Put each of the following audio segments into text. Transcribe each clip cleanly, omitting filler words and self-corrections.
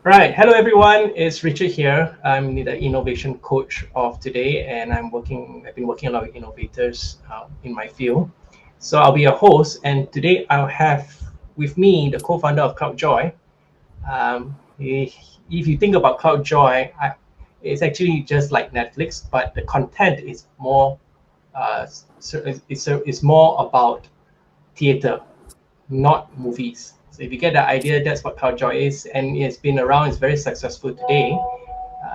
Right. Hello, everyone. It's Richard here. I'm the innovation coach of today, and I've been working a lot with innovators in my field. So I'll be your host, and today I'll have with me the co-founder of CloudJoi. If you think about CloudJoi, it's actually just like Netflix, but the content is more. It's more about theater, not movies. So if you get the idea, that's what CloudJoi is, and it's been around. It's very successful today,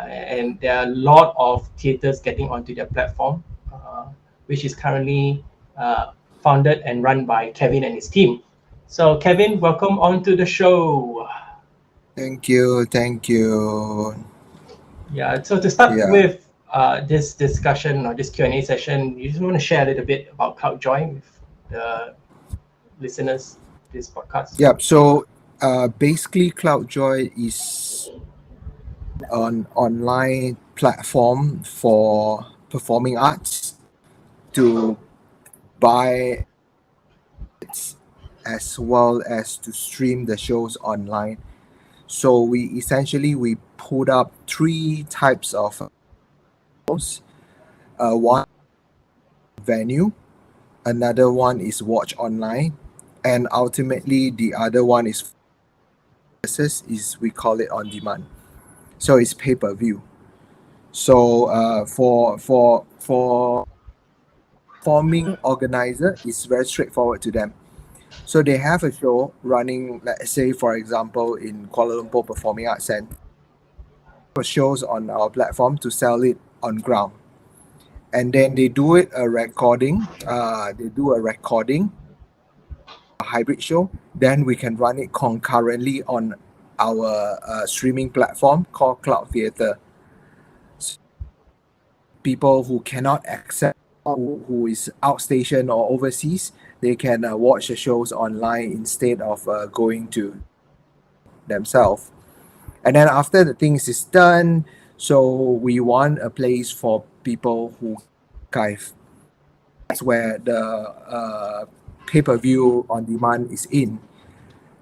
and there are a lot of theaters getting onto their platform, which is currently founded and run by Kevin and his team. So Kevin, welcome onto the show. Thank you, thank you. Yeah. So to start Yeah, with this discussion or this Q&A session, you just want to share a little bit about CloudJoi with the listeners of this podcast. yeah. Basically, CloudJoi is an online platform for performing arts to buy it as well as to stream the shows online. So we put up three types of shows. One venue, another one is watch online, and ultimately the other one is we call it on demand. So it's pay-per-view. So for forming organizer, it's very straightforward to them. So they have a show running, let's say for example in Kuala Lumpur Performing Arts Centre, for shows on our platform to sell it on ground, and then they do it a recording. They do a recording, a hybrid show. Then we can run it concurrently on our streaming platform called Cloud Theatre. People who cannot access, who is outstation or overseas, they can watch the shows online instead of going to themselves. And then after the things is done, so we want a place for people who archive. That's where the pay-per-view on demand is in.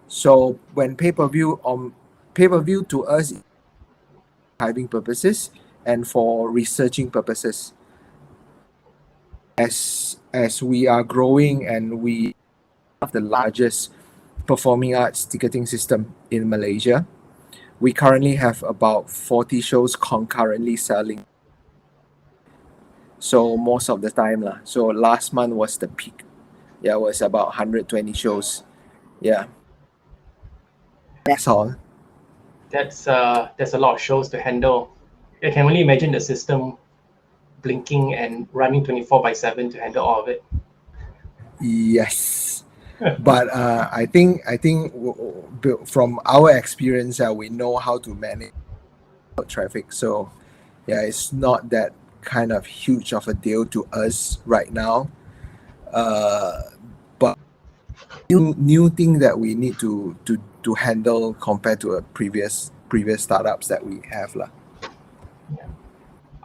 So when pay-per-view to us, archiving purposes and for researching purposes. As we are growing and we have the largest performing arts ticketing system in Malaysia, we currently have about 40 shows concurrently selling. So most of the time lah. So last month was the peak. Yeah, it was about 120 shows. Yeah. That's all. That's a lot of shows to handle. I can only imagine the system blinking and running 24/7 to handle all of it. Yes. But I think from our experience, we know how to manage traffic. So yeah, it's not that kind of huge of a deal to us right now. But new thing that we need to handle compared to a previous startups that we have lah.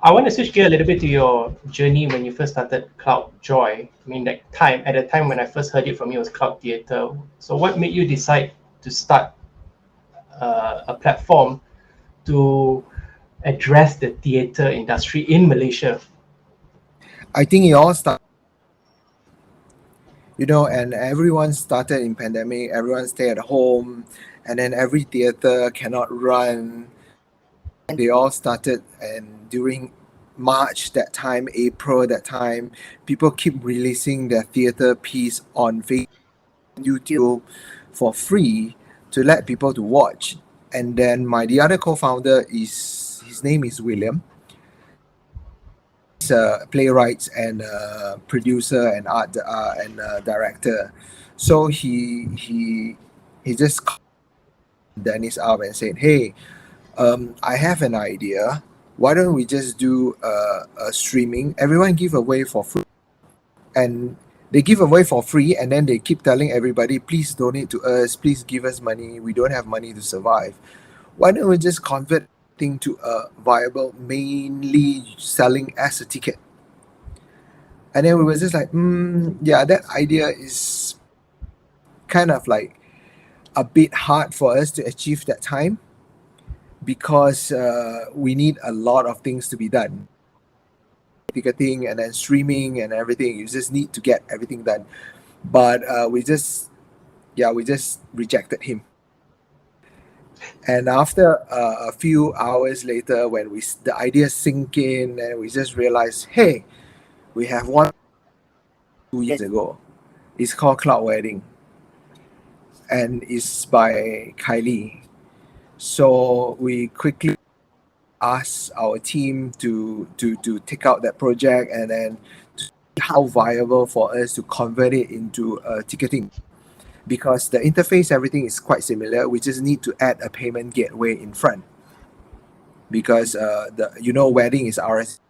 I want to switch gear a little bit to your journey when you first started CloudJoi. I mean, at the time when I first heard it from you, it was Cloud Theatre. So what made you decide to start a platform to address the theatre industry in Malaysia? I think it all started, and everyone started in pandemic. Everyone stay at home, and then every theater cannot run. They all started, and during March that time, April that time, people keep releasing their theater piece on Facebook, YouTube for free to let people to watch. And then the other co-founder his name is William. He's a playwright and a producer and art and director. So he just called Dennis up and said, "Hey, I have an idea. Why don't we just do a streaming? Everyone give away for free, and they give away for free, and then they keep telling everybody, please donate to us, please give us money. We don't have money to survive. Why don't we just convert thing to a viable, mainly selling as a ticket?" And then we were just like, yeah, that idea is kind of like a bit hard for us to achieve that time. because we need a lot of things to be done. Ticketing and then streaming and everything. You just need to get everything done. But we just rejected him. And after a few hours later, when the idea sink in, and we just realized, hey, we have one 2 years ago. It's called Cloud Wedding, and it's by Kylie. So we quickly asked our team to take out that project and then to see how viable for us to convert it into ticketing, because the interface, everything is quite similar. We just need to add a payment gateway in front, because wedding is RS,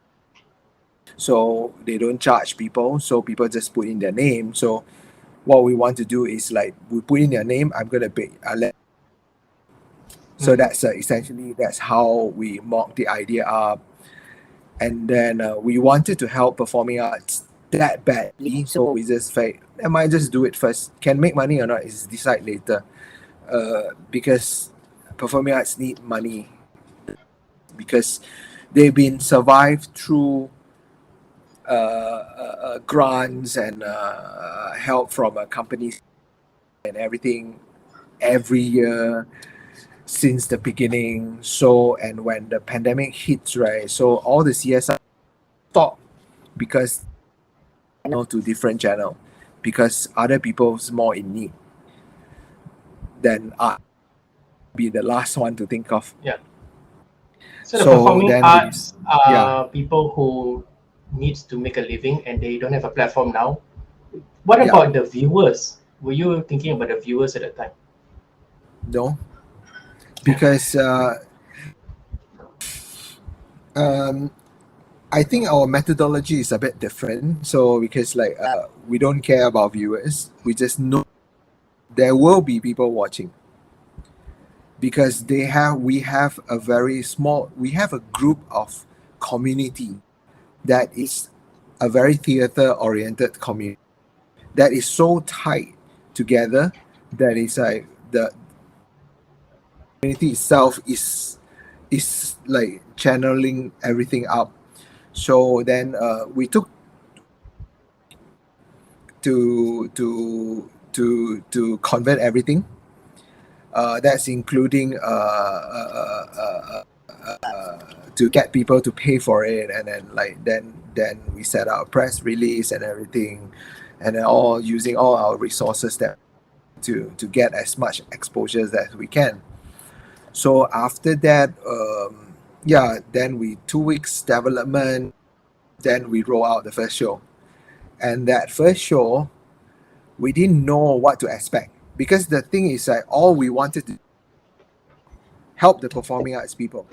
so they don't charge people, so people just put in their name. So what we want to do is like, we put in their name, I'm gonna pay. So that's essentially, that's how we mocked the idea up. And then we wanted to help performing arts that badly, so we just felt, I might just do it first. Can make money or not is decide later, because performing arts need money, because they've been survived through grants and help from companies and everything every year since the beginning. So, and when the pandemic hits, right, so all the CSR stop, because to different channel, because other people's more in need than art. Be the last one to think of. Yeah. So the performing then arts are people who needs to make a living and they don't have a platform now. What about the viewers? Were you thinking about the viewers at the time? No, because I think our methodology is a bit different. So because like we don't care about viewers, we just know there will be people watching, because we have a group of community that is a very theater oriented community that is so tight together, that is like the community itself is like channeling everything up. So then we took to convert everything. That's including to get people to pay for it, and then we set out a press release and everything, and then all using all our resources that to get as much exposure as we can. So after that, then we 2 weeks development, then we roll out the first show. And that first show, we didn't know what to expect, because the thing is like, all we wanted to help the performing arts people.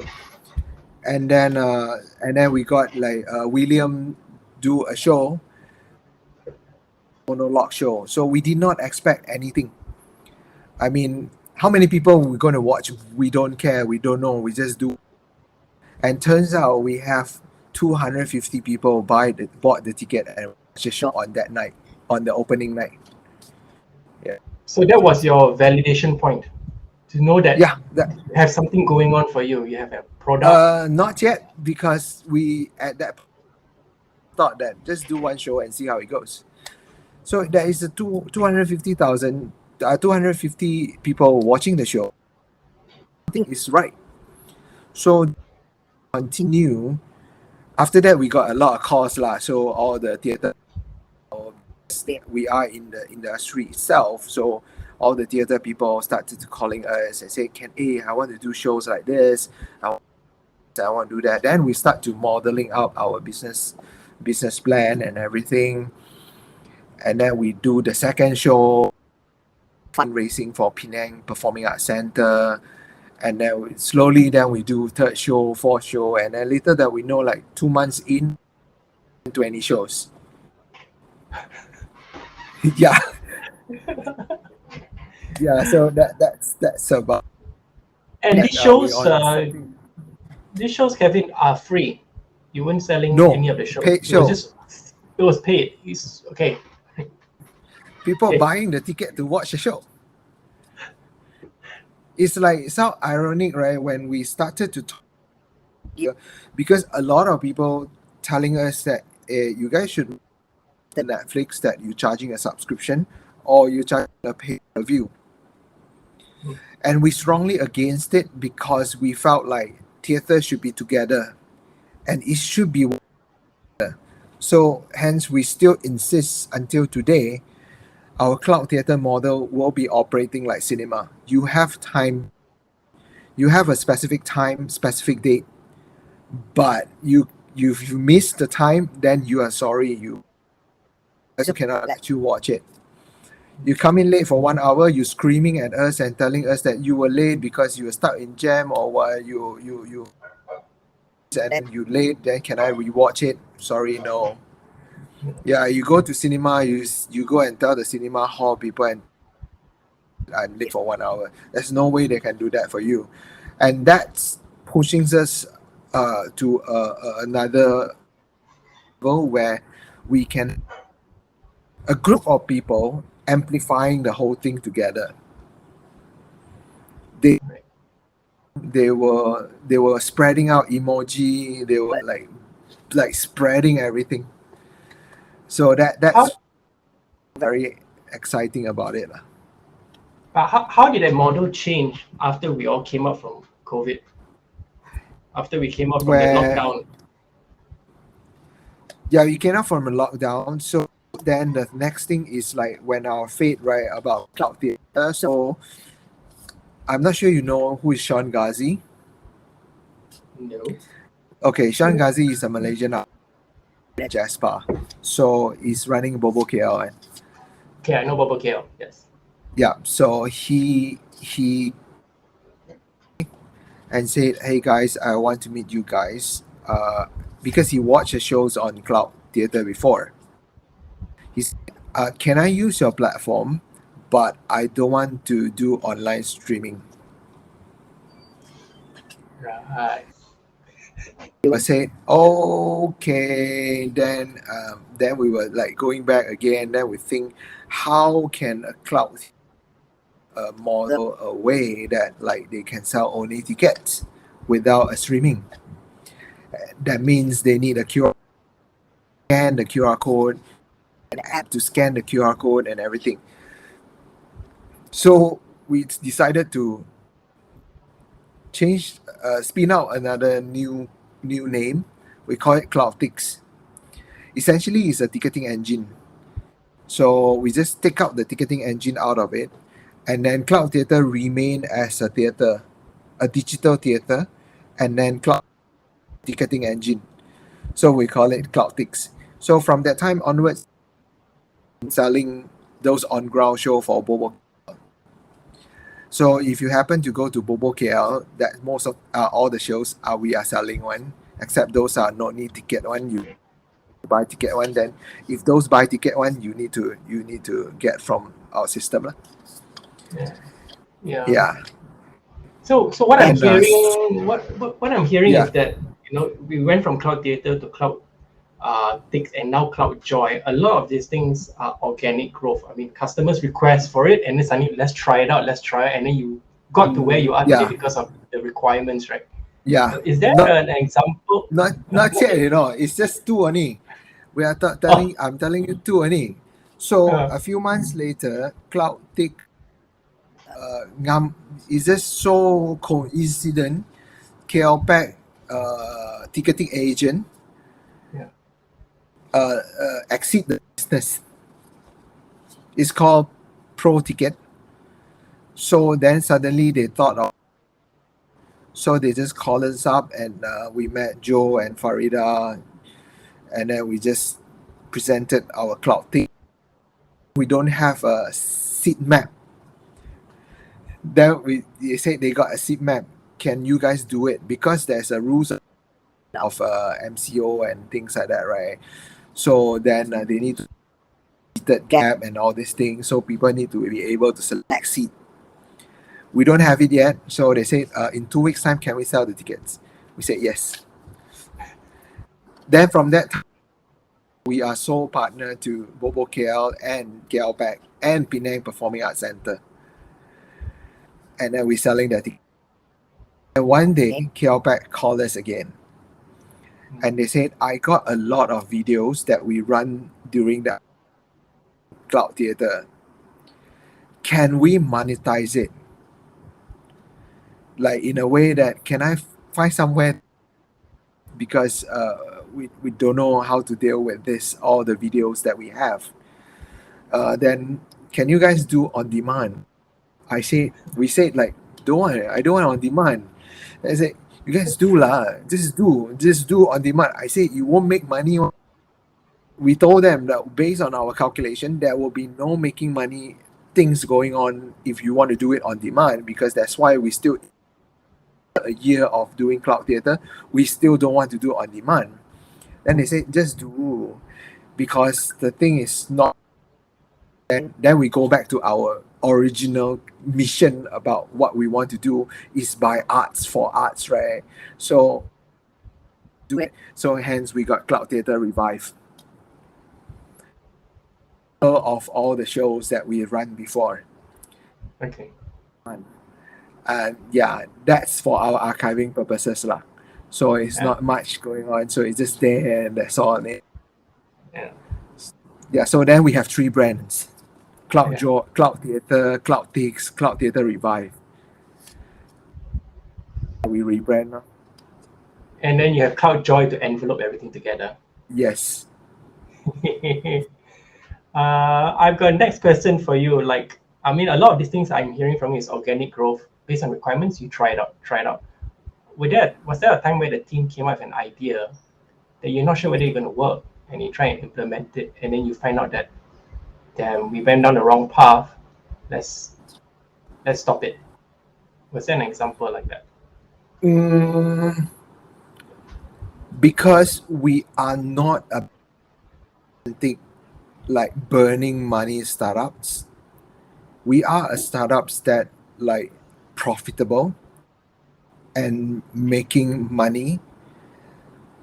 And then we got like William do a show, monologue show. So we did not expect anything. I mean, how many people we're going to watch? We don't care. We don't know. We just do. And turns out we have 250 people bought the ticket and watched the show on that night, on the opening night. Yeah. So that was your validation point, to know that you have something going on for you. You have a product. Not yet, because we at that thought that just do one show and see how it goes. So there is a 250 people watching the show. I think it's right. So continue. After that, we got a lot of calls lah. So all the theater, we are in the industry itself. So all the theater people started to calling us and say, I want to do shows like this. I want to do that. Then we start to modeling out our business plan and everything. And then we do the second show, fundraising for Penang Performing Arts Center. And then we do third show, fourth show. And then later that we know, like 2 months in, 20 shows. Yeah. Yeah, so that's about. And these shows, Kevin, are free. You weren't selling any of the shows. Paid show. It was paid. It's okay. People buying the ticket to watch the show. it's like so ironic, right? When we started to talk, because a lot of people telling us that you guys should the Netflix that you're charging a subscription or you're charging a pay per view. Mm. And we strongly against it because we felt like theater should be together and it should be one. So hence we still insist until today our cloud theater model will be operating like cinema. You have time, you have a specific time, specific date, but you miss the time, then you are sorry. You cannot let you watch it. You come in late for 1 hour, you screaming at us and telling us that you were late because you were stuck in jam or what you and then you late, then can I rewatch it? Sorry, no. Yeah, you go to cinema, you go and tell the cinema hall people and I'm late for 1 hour. There's no way they can do that for you. And that's pushing us to another level where we can a group of people amplifying the whole thing together. They Right. they were spreading out emoji. They were like spreading everything. So How, that's very exciting about it. how did that model change after we all came out from COVID? After we came out from the Where lockdown? yeah, we came out from a lockdown. So then the next thing is like when our fate right about cloud theater. So I'm not sure you know who is Sean Ghazi. No. Okay, Sean Ghazi is a Malaysian Jasper. So he's running Bobo KL. Okay, I know Bobo KL. Yes. Yeah, so he and said, "Hey guys, I want to meet you guys." Because he watched the shows on Cloud Theater before. He said, "Can I use your platform? But I don't want to do online streaming." Right. I said, "Okay." Then we were like going back again. Then we think, how can a cloud model a way that like they can sell only tickets without a streaming? That means they need a QR scan the QR code, an app to scan the QR code and everything. So we decided to change, spin out another new name. We call it CloudTix. Essentially, it's a ticketing engine. So we just take out the ticketing engine out of it, and then Cloud Theater remain as a theater, a digital theater, and then Cloud ticketing engine. So we call it CloudTix. So from that time onwards, selling those on ground show for Bobo. So if you happen to go to Bobo KL, that most of all the shows we are selling one, except those are no need ticket one. You buy ticket one, then if those buy ticket one, you need to get from our system lah. Yeah. Yeah. Yeah. So what I'm And hearing, what I'm hearing yeah, is that we went from cloud theater to cloud Tix and now CloudJoi. A lot of these things are organic growth. I mean, customers request for it, and then suddenly let's try it out, and then you got to where you are today yeah, because of the requirements, right? yeah. Is there Not an example? not yet, It's just two only. We are telling. I'm telling you two only. So a few months later, Cloud Tick is just so coincident. KL Pack ticketing agent Yeah. exit the business. It's called Pro Ticket. So then suddenly they thought of. So they just called us up and we met Joe and Farida, and then we just presented our cloud thing. We don't have a seat map. Then they said they got a seat map. Can you guys do it? Because there's a rules of MCO and things like that, right? So then they need to seated gap and all these things. So people need to be able to select seat. We don't have it yet. So they said, in 2 weeks' time, can we sell the tickets? We said yes. Then from that time, we are sole partner to Bobo KL and KL Pack and Penang Performing Arts Center. and then we're selling the ticket. And one day, KLPAC called us again, and they said, I got a lot of videos that we run during the cloud theater. Can we monetize it? Like in a way that can I find somewhere, because we don't know how to deal with this, all the videos that we have. Then can you guys do on demand? We said like, I don't want on demand. I said, you guys do lah, just do on demand. I said you won't make money. We told them that based on our calculation, there will be no making money things going on if you want to do it on demand, because that's why we still a year of doing cloud theater, we still don't want to do on demand. Then they said just do, because the thing is not. And then we go back to our original mission about what we want to do is by arts for arts, right? So do it. So hence we got Cloud Theatre Revive. Of all the shows that we run before. Okay. And yeah, that's for our archiving purposes lah. So it's not much going on. So it's just there and that's all. Yeah. So then we have 3 brands: CloudJoi, Cloud Theatre, CloudTix, Cloud Theatre Revive. We rebrand now. And then you have CloudJoi to envelope everything together. Yes. I've got a next question for you. Like, I mean, a lot of these things I'm hearing from you is organic growth based on requirements. You try it out. Was there a time where the team came up with an idea that you're not sure whether you're going to work, and you try and implement it, and then you find out that, damn, we went down the wrong path. Let's stop it. Was there an example like that? Because we are not a like burning money startups. We are a startups that like profitable and making money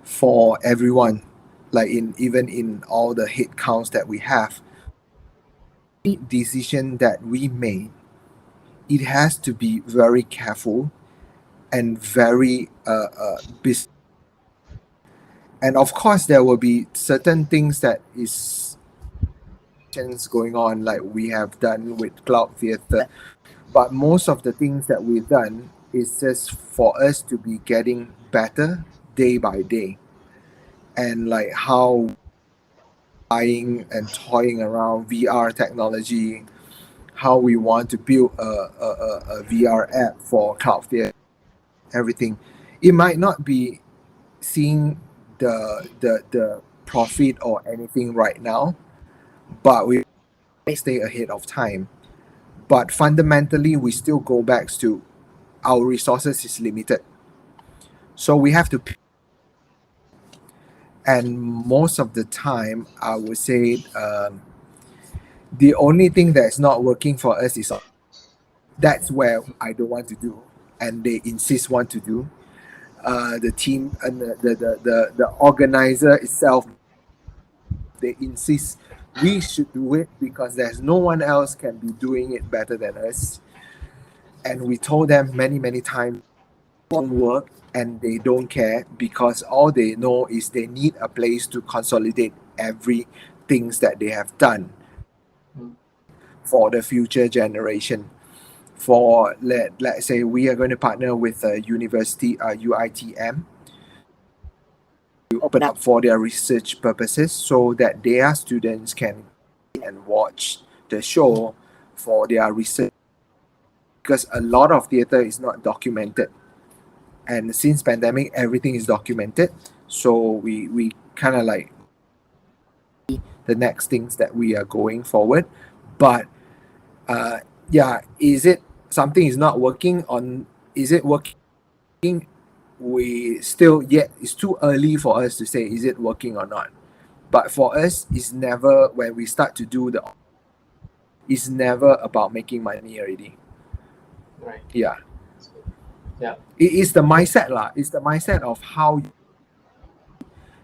for everyone, like even in all the head counts that we have. Any decision that we made, it has to be very careful and very business. And of course there will be certain things that is going on, like we have done with Cloud Theatre, but most of the things that we've done is just for us to be getting better day by day, and like how buying and toying around VR technology, how we want to build a VR app for Cloud Theatre, everything. It might not be seeing the profit or anything right now, but we stay ahead of time. But fundamentally, we still go back to our resources is limited, so we have to. And most of the time, I would say the only thing that's not working for us is that's where I don't want to do, and they insist want to do. The team and the organizer itself, they insist we should do it because there's no one else can be doing it better than us. And we told them many times it won't work, and they don't care, because all they know is they need a place to consolidate every things that they have done for the future generation. For let's say we are going to partner with a university, UITM, to open up for their research purposes, so that their students can and watch the show for their research, because a lot of theatre is not documented, and since pandemic everything is documented, so we kind of like the next things that we are going forward. But is it something is not working on, is it working? We still yet, it's too early for us to say is it working or not. But for us, it's never, when we start to do it's never about making money already. Right. Yeah. Yeah. It is the mindset lah. It's the mindset of how.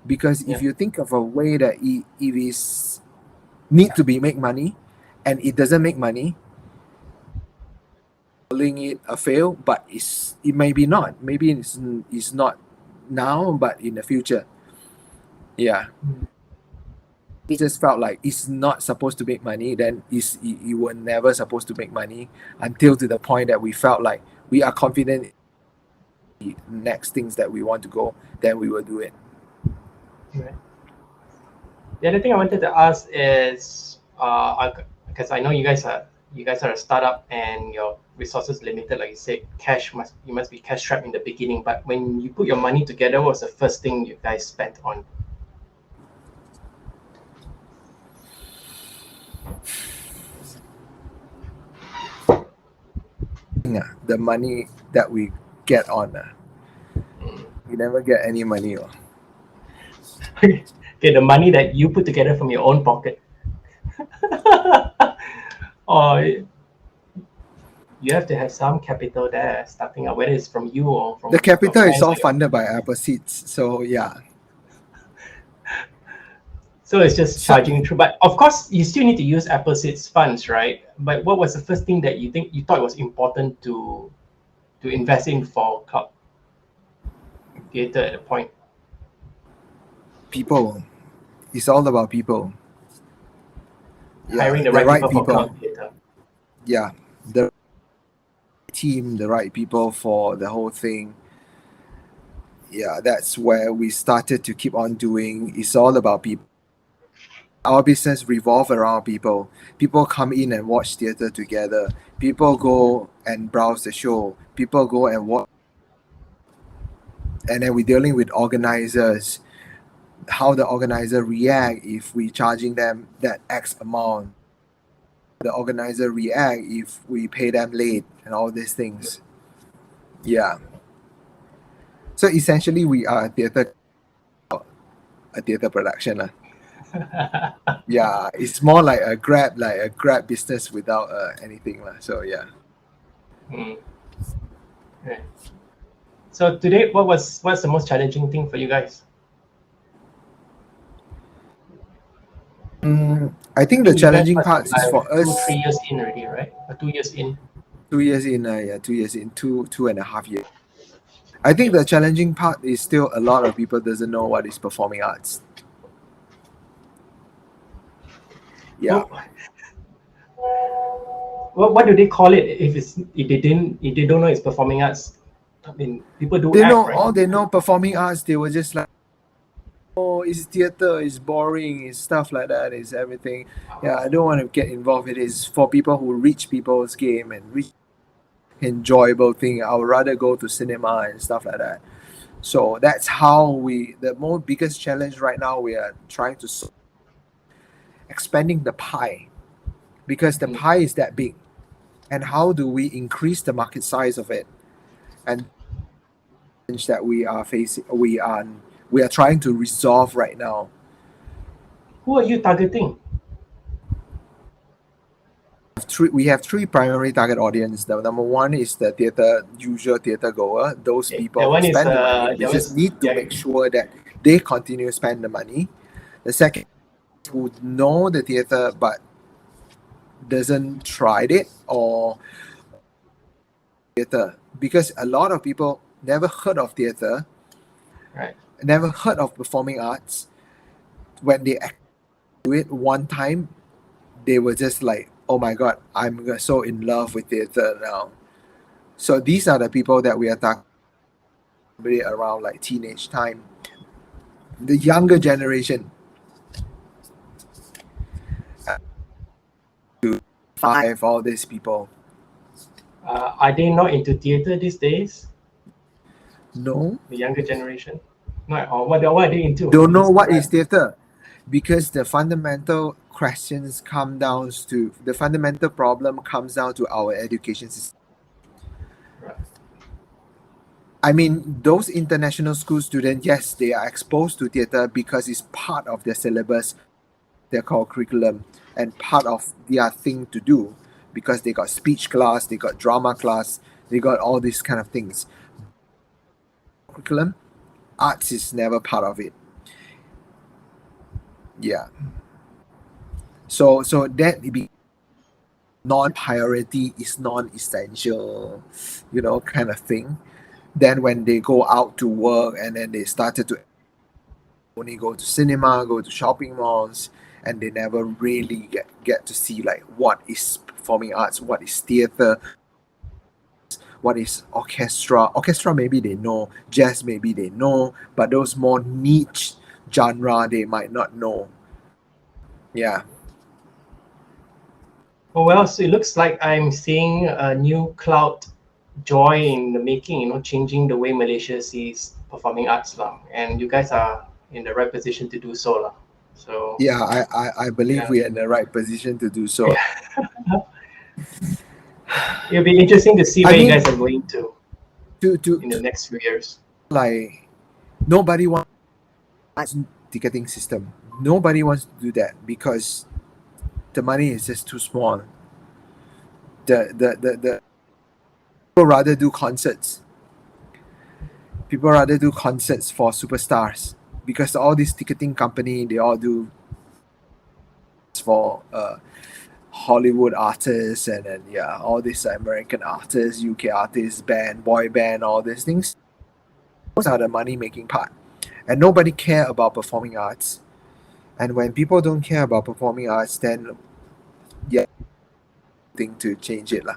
Because if you think of a way that it is need to be make money, and it doesn't make money, calling it a fail, but it may be not. Maybe it's not now, but in the future. Yeah. It just felt like it's not supposed to make money, then you were never supposed to make money until to the point that we felt like we are confident in the next things that we want to go, then we will do it. Right. The other thing I wanted to ask is, because I know you guys are a startup and your resources limited, like you said, you must be cash strapped in the beginning. But when you put your money together, what was the first thing you guys spent on? The money that we get on, we never get any money. Okay, the money that you put together from your own pocket. Or you have to have some capital there starting out, whether it's from you or from the capital is all like funded by Apple Seeds. So yeah. So it's just charging through. But of course, you still need to use Apple Seeds funds, right? But what was the first thing that you thought was important to invest in for Cloud Theatre at the point? People. It's all about people. Yeah, Hiring the right people for Cloud Theatre. Yeah, the team, the right people for the whole thing. Yeah, that's where we started to keep on doing. It's all about people. Our business revolves around people. People come in and watch theatre together. People go and browse the show. People go and watch. And then we're dealing with organizers. How the organizer react if we charging them that X amount. The organizer react if we pay them late and all these things. Yeah. So essentially we are a theatre production. Yeah, it's more like a grab business without anything. So yeah. Okay. So today, what's the most challenging thing for you guys? I think the challenging part is for us. 3 years in already, right? Or 2 years in. 2 years in, yeah, 2 years in, 2.5 years. I think the challenging part is still a lot of people doesn't know what is performing arts. Yeah. What do they call it if they don't know it's performing arts? I mean, people do. They act, know right? all they know performing arts. They were just like, oh, it's theater, it's boring, it's stuff like that, it's everything. Yeah, I don't want to get involved. It is for people who reach people's game and reach enjoyable thing. I would rather go to cinema and stuff like that. So that's how the biggest challenge right now we are trying to expanding the pie, because the pie is that big, and how do we increase the market size of it? And that we are facing, we are trying to resolve right now. Who are you targeting? We have three primary target audience. The number one is the usual theater goer. Those people who spend the money. We just need to make sure that they continue to spend the money. The second, who know the theater but doesn't try it or theater, because a lot of people never heard of theater, right? Never heard of performing arts. When they do it one time, they were just like, oh my god, I'm so in love with theater now. So these are the people that we are targeting around like teenage time, the younger generation. 5, all these people. Are they not into theater these days? No. The younger generation? No. Or what are they into? Don't know what is theater, because the fundamental questions come down to the fundamental problem comes down to our education system. Right. I mean, those international school students, yes, they are exposed to theater because it's part of their syllabus, their core curriculum, and part of their thing to do, because they got speech class, they got drama class, they got all these kind of things. Curriculum, arts is never part of it. Yeah. So that non-priority is non-essential, kind of thing. Then when they go out to work and then they started to only go to cinema, go to shopping malls, and they never really get to see like what is performing arts, what is theater, what is orchestra. Orchestra maybe they know, jazz maybe they know, but those more niche genre they might not know. Yeah. Oh, well, so it looks like I'm seeing a new CloudJoi in the making, changing the way Malaysia sees performing arts lah. And you guys are in the right position to do so lah. So Yeah, I believe yeah. we are in the right position to do so. It'll be interesting to see I where you mean, guys are going to in the to next few years. like nobody wants ticketing system. Nobody wants to do that because the money is just too small. The people rather do concerts. People rather do concerts for superstars because all these ticketing company they all do for Hollywood artists and then all these American artists, UK artists, band, boy band, all these things. Those are the money making part, and nobody care about performing arts. And when people don't care about performing arts, then thing to change it lah.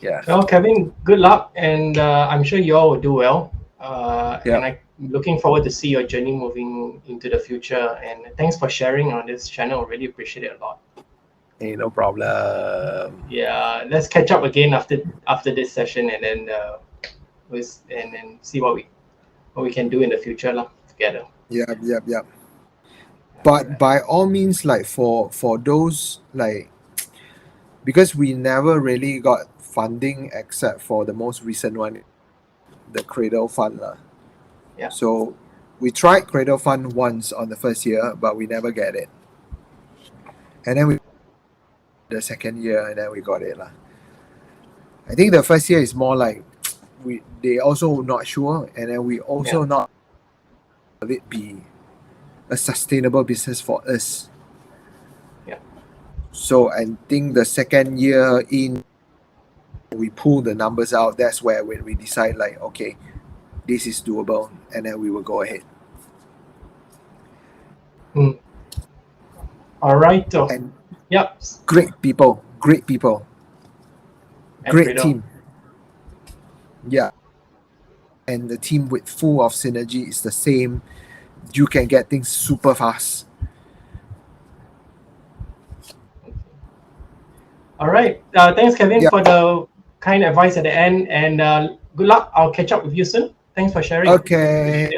Yeah. Well, Kevin, good luck, and I'm sure you all will do well. And I'm looking forward to see your journey moving into the future. And thanks for sharing on this channel. Really appreciate it a lot. Hey, no problem. Yeah, let's catch up again after this session, and then see what we can do in the future lah, together. Yep. But by all means, like for those like, because we never really got funding except for the most recent one, the Cradle Fund lah. Yeah. So we tried Cradle Fund once on the first year, but we never get it. And then we the second year, and then we got it lah. I think the first year is more like they also not sure, and then we also not will it be a sustainable business for us. Yeah. So I think the second year in, we pull the numbers out. That's where when we decide like, okay, this is doable, and then we will go ahead. All right. And yep. great people, great team. Yeah. And the team with full of synergy is the same. You can get things super fast. All right. Thanks, Kevin, for the kind advice at the end, and good luck. I'll catch up with you soon. Thanks for sharing. Okay.